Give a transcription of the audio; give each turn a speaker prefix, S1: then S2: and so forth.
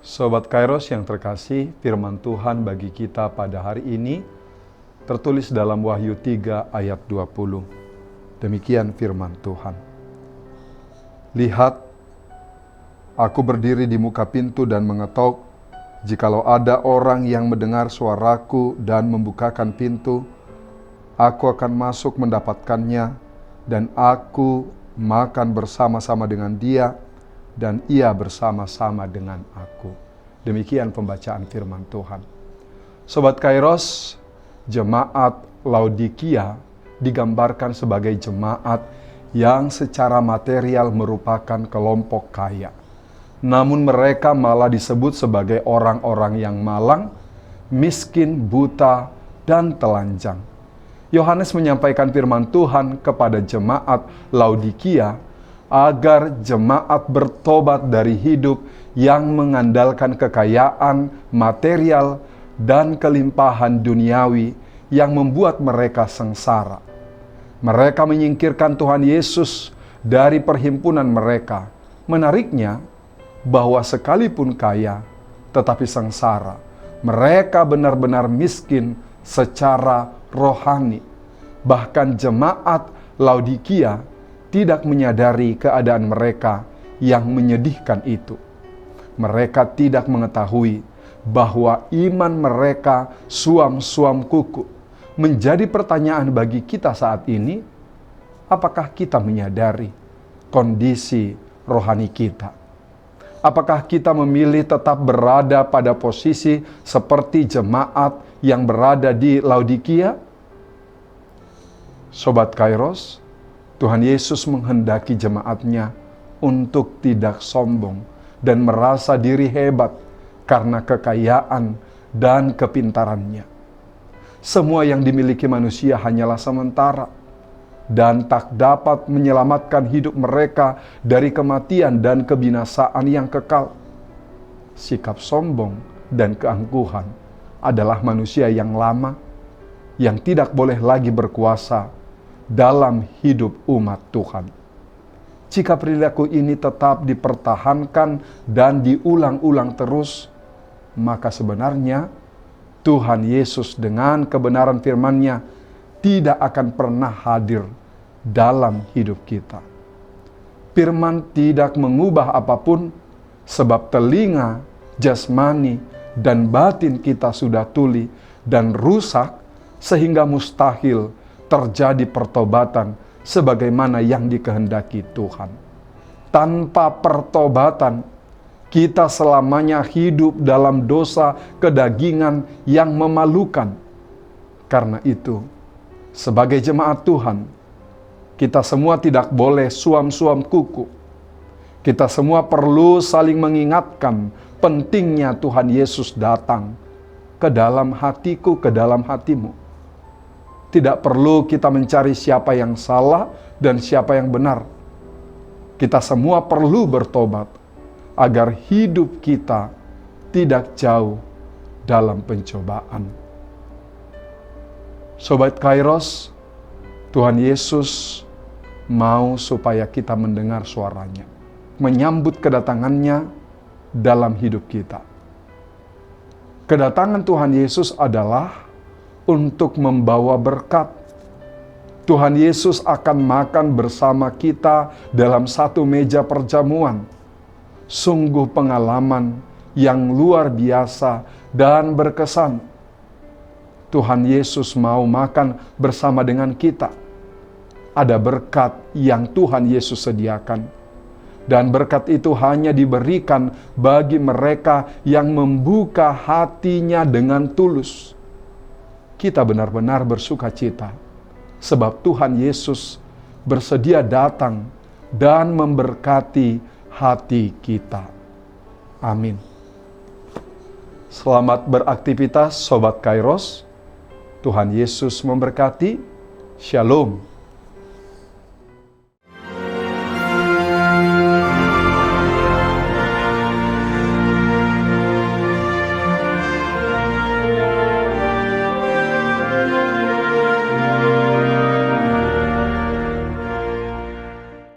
S1: Sobat Kairos yang terkasih, firman Tuhan bagi kita pada hari ini tertulis dalam Wahyu 3 ayat 20. Demikian firman Tuhan. Lihat, aku berdiri di muka pintu dan mengetok. Jikalau ada orang yang mendengar suaraku dan membukakan pintu, aku akan masuk mendapatkannya, dan aku makan bersama-sama dengan dia, dan ia bersama-sama dengan aku. Demikian pembacaan firman Tuhan. Sobat Kairos, jemaat Laodikia digambarkan sebagai jemaat yang secara material merupakan kelompok kaya. Namun mereka malah disebut sebagai orang-orang yang malang, miskin, buta, dan telanjang. Yohanes menyampaikan firman Tuhan kepada jemaat Laodikia agar jemaat bertobat dari hidup yang mengandalkan kekayaan material dan kelimpahan duniawi yang membuat mereka sengsara. Mereka menyingkirkan Tuhan Yesus dari perhimpunan mereka. Menariknya, bahwa sekalipun kaya, tetapi sengsara, mereka benar-benar miskin secara rohani. Bahkan jemaat Laodikia tidak menyadari keadaan mereka yang menyedihkan itu. Mereka tidak mengetahui bahwa iman mereka suam-suam kuku. Menjadi pertanyaan bagi kita saat ini, apakah kita menyadari kondisi rohani kita? Apakah kita memilih tetap berada pada posisi seperti jemaat yang berada di Laodikia? Sobat Kairos, Tuhan Yesus menghendaki jemaatnya untuk tidak sombong dan merasa diri hebat karena kekayaan dan kepintarannya. Semua yang dimiliki manusia hanyalah sementara dan tak dapat menyelamatkan hidup mereka dari kematian dan kebinasaan yang kekal. Sikap sombong dan keangkuhan adalah manusia yang lama, yang tidak boleh lagi berkuasa dalam hidup umat Tuhan. Jika perilaku ini tetap dipertahankan dan diulang-ulang terus, maka sebenarnya Tuhan Yesus dengan kebenaran firman-Nya tidak akan pernah hadir dalam hidup kita. Firman tidak mengubah apapun, sebab telinga, jasmani, dan batin kita sudah tuli dan rusak, sehingga mustahil terjadi pertobatan sebagaimana yang dikehendaki Tuhan. Tanpa pertobatan, kita selamanya hidup dalam dosa kedagingan yang memalukan. Karena itu, sebagai jemaat Tuhan, kita semua tidak boleh suam-suam kuku. Kita semua perlu saling mengingatkan pentingnya Tuhan Yesus datang ke dalam hatiku, ke dalam hatimu. Tidak perlu kita mencari siapa yang salah dan siapa yang benar. Kita semua perlu bertobat agar hidup kita tidak jauh dalam pencobaan. Sobat Kairos, Tuhan Yesus mau supaya kita mendengar suaranya, menyambut kedatangannya dalam hidup kita. Kedatangan Tuhan Yesus adalah untuk membawa berkat. Tuhan Yesus akan makan bersama kita dalam satu meja perjamuan. Sungguh pengalaman yang luar biasa dan berkesan. Tuhan Yesus mau makan bersama dengan kita. Ada berkat yang Tuhan Yesus sediakan. Dan berkat itu hanya diberikan bagi mereka yang membuka hatinya dengan tulus. Kita benar-benar bersuka cita, sebab Tuhan Yesus bersedia datang dan memberkati hati kita. Amin. Selamat beraktivitas Sobat Kairos. Tuhan Yesus memberkati. Shalom.